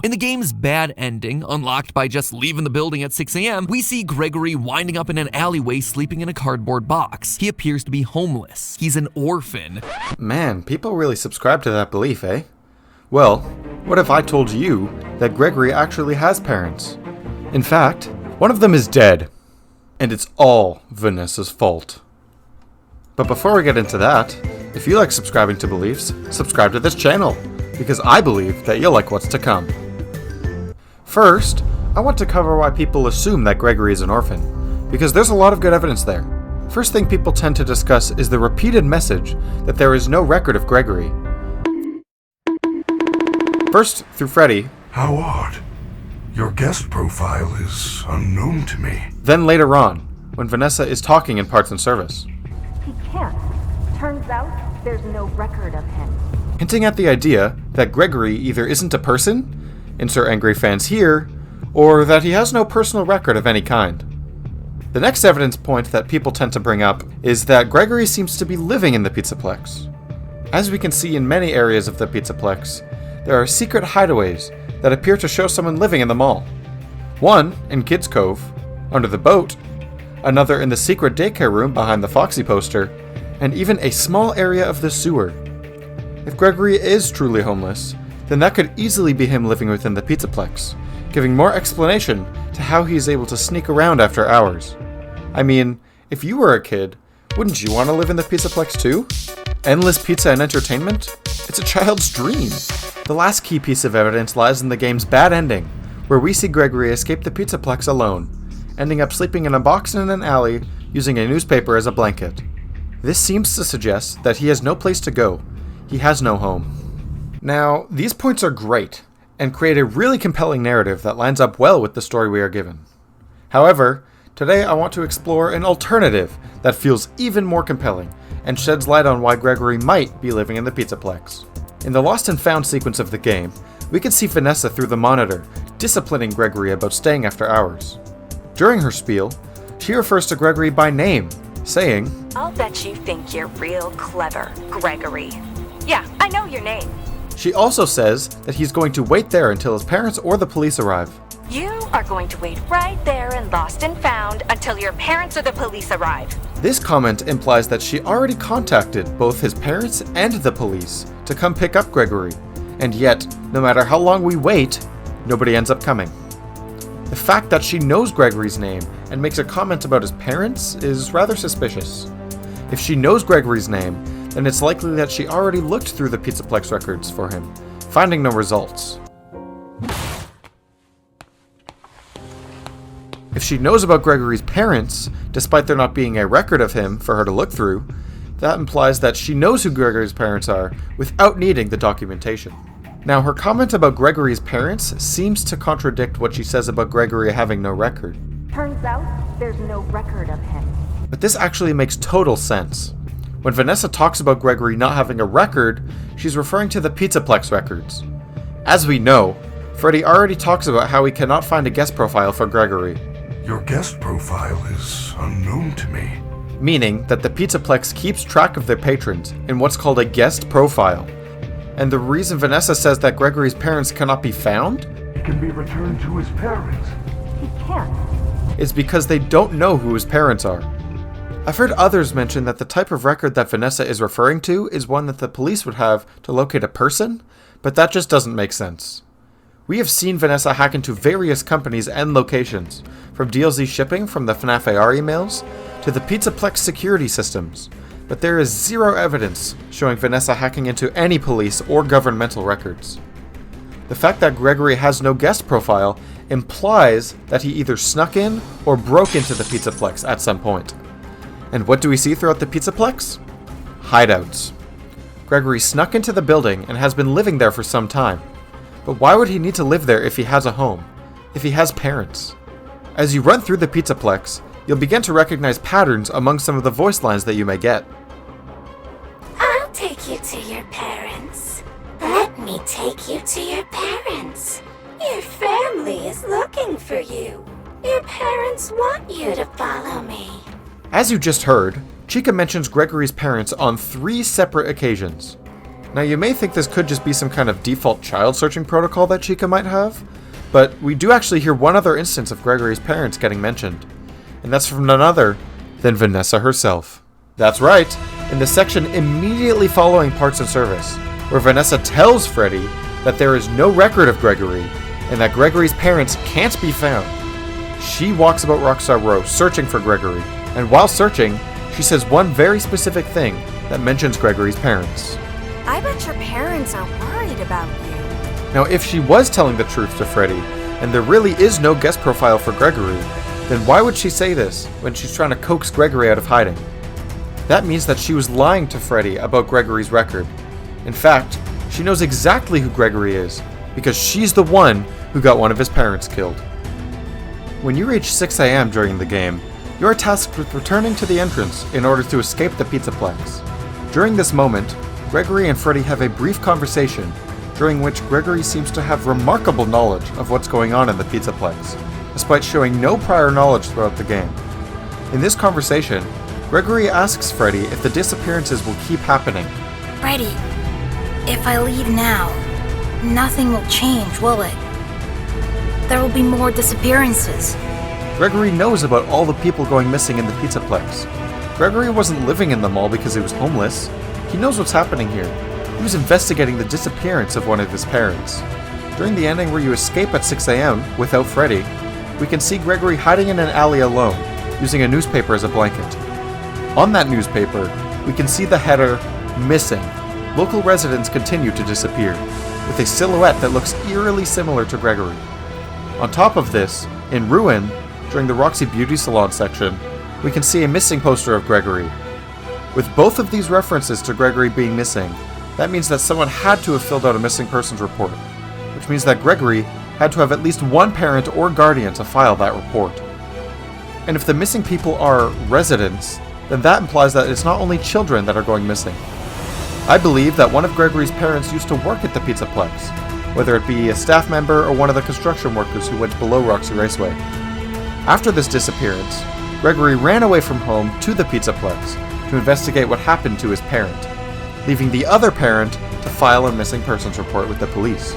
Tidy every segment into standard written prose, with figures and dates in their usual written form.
In the game's bad ending, unlocked by just leaving the building at 6 a.m., we see Gregory winding up in an alleyway sleeping in a cardboard box. He appears to be homeless. He's an orphan. Man, people really subscribe to that belief, eh? Well, what if I told you that Gregory actually has parents? In fact, one of them is dead. And it's all Vanessa's fault. But before we get into that, if you like subscribing to beliefs, subscribe to this channel, because I believe that you'll like what's to come. First, I want to cover why people assume that Gregory is an orphan, because there's a lot of good evidence there. First thing people tend to discuss is the repeated message that there is no record of Gregory. First, through Freddy. How odd. Your guest profile is unknown to me. Then later on, when Vanessa is talking in parts and service. He can't. Turns out, there's no record of him. Hinting at the idea that Gregory either isn't a person, insert angry fans here, or that he has no personal record of any kind. The next evidence point that people tend to bring up is that Gregory seems to be living in the Pizzaplex. As we can see in many areas of the Pizzaplex, there are secret hideaways that appear to show someone living in the mall. One in Kids Cove, under the boat, another in the secret daycare room behind the Foxy poster, and even a small area of the sewer. If Gregory is truly homeless, then that could easily be him living within the Pizzaplex, giving more explanation to how he is able to sneak around after hours. I mean, if you were a kid, wouldn't you want to live in the Pizzaplex too? Endless pizza and entertainment? It's a child's dream. The last key piece of evidence lies in the game's bad ending, where we see Gregory escape the Pizzaplex alone, ending up sleeping in a box in an alley using a newspaper as a blanket. This seems to suggest that he has no place to go. He has no home. Now, these points are great, and create a really compelling narrative that lines up well with the story we are given. However, today I want to explore an alternative that feels even more compelling, and sheds light on why Gregory might be living in the Pizzaplex. In the Lost and Found sequence of the game, we can see Vanessa through the monitor, disciplining Gregory about staying after hours. During her spiel, she refers to Gregory by name, saying, "I'll bet you think you're real clever, Gregory. Yeah, I know your name." She also says that he's going to wait there until his parents or the police arrive. "You are going to wait right there in Lost and Found until your parents or the police arrive." This comment implies that she already contacted both his parents and the police to come pick up Gregory, and yet, no matter how long we wait, nobody ends up coming. The fact that she knows Gregory's name and makes a comment about his parents is rather suspicious. If she knows Gregory's name, then it's likely that she already looked through the Pizzaplex records for him, finding no results. If she knows about Gregory's parents, despite there not being a record of him for her to look through, that implies that she knows who Gregory's parents are without needing the documentation. Now, her comment about Gregory's parents seems to contradict what she says about Gregory having no record. Turns out, there's no record of him. But this actually makes total sense. When Vanessa talks about Gregory not having a record, she's referring to the Pizzaplex records. As we know, Freddy already talks about how he cannot find a guest profile for Gregory. Your guest profile is unknown to me. Meaning that the Pizzaplex keeps track of their patrons in what's called a guest profile. And the reason Vanessa says that Gregory's parents cannot be found? He can be returned to his parents. He can't. Is because they don't know who his parents are. I've heard others mention that the type of record that Vanessa is referring to is one that the police would have to locate a person, but that just doesn't make sense. We have seen Vanessa hack into various companies and locations, from DLZ shipping from the FNAF AR emails to the Pizzaplex security systems, but there is zero evidence showing Vanessa hacking into any police or governmental records. The fact that Gregory has no guest profile implies that he either snuck in or broke into the Pizzaplex at some point. And what do we see throughout the Pizzaplex? Hideouts. Gregory snuck into the building and has been living there for some time. But why would he need to live there if he has a home? If he has parents? As you run through the Pizzaplex, you'll begin to recognize patterns among some of the voice lines that you may get. "I'll take you to your parents. Let me take you to your parents. Your family is looking for you. Your parents want you to follow me." As you just heard, Chica mentions Gregory's parents on 3 separate occasions. Now you may think this could just be some kind of default child searching protocol that Chica might have, but we do actually hear one other instance of Gregory's parents getting mentioned, and that's from none other than Vanessa herself. That's right, in the section immediately following Parts and Service, where Vanessa tells Freddy that there is no record of Gregory, and that Gregory's parents can't be found. She walks about Rockstar Row searching for Gregory, and while searching, she says one very specific thing that mentions Gregory's parents. I bet your parents are worried about you. Now, if she was telling the truth to Freddy, and there really is no guest profile for Gregory, then why would she say this when she's trying to coax Gregory out of hiding? That means that she was lying to Freddy about Gregory's record. In fact, she knows exactly who Gregory is, because she's the one who got one of his parents killed. When you reach 6 a.m. during the game, you are tasked with returning to the entrance in order to escape the Pizzaplex. During this moment, Gregory and Freddy have a brief conversation, during which Gregory seems to have remarkable knowledge of what's going on in the Pizzaplex, despite showing no prior knowledge throughout the game. In this conversation, Gregory asks Freddy if the disappearances will keep happening. Freddy, if I leave now, nothing will change, will it? There will be more disappearances. Gregory knows about all the people going missing in the Pizzaplex. Gregory wasn't living in the mall because he was homeless. He knows what's happening here. He was investigating the disappearance of one of his parents. During the ending where you escape at 6 a.m. without Freddy, we can see Gregory hiding in an alley alone, using a newspaper as a blanket. On that newspaper, we can see the header, "Missing. Local residents continue to disappear," with a silhouette that looks eerily similar to Gregory. On top of this, in Ruin, during the Roxy Beauty Salon section, we can see a missing poster of Gregory. With both of these references to Gregory being missing, that means that someone had to have filled out a missing persons report, which means that Gregory had to have at least one parent or guardian to file that report. And if the missing people are residents, then that implies that it's not only children that are going missing. I believe that one of Gregory's parents used to work at the Pizzaplex, whether it be a staff member or one of the construction workers who went below Roxy Raceway. After this disappearance, Gregory ran away from home to the Pizzaplex to investigate what happened to his parent, leaving the other parent to file a missing persons report with the police.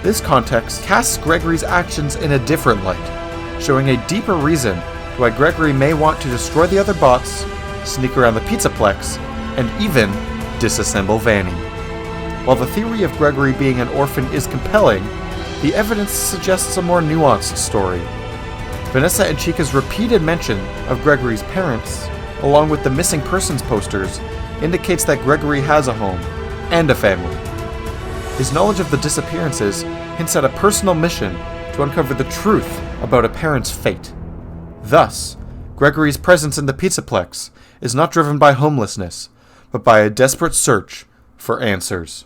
This context casts Gregory's actions in a different light, showing a deeper reason why Gregory may want to destroy the other bots, sneak around the Pizzaplex, and even disassemble Vanny. While the theory of Gregory being an orphan is compelling, the evidence suggests a more nuanced story. Vanessa and Chica's repeated mention of Gregory's parents, along with the missing persons posters, indicates that Gregory has a home and a family. His knowledge of the disappearances hints at a personal mission to uncover the truth about a parent's fate. Thus, Gregory's presence in the Pizzaplex is not driven by homelessness, but by a desperate search for answers.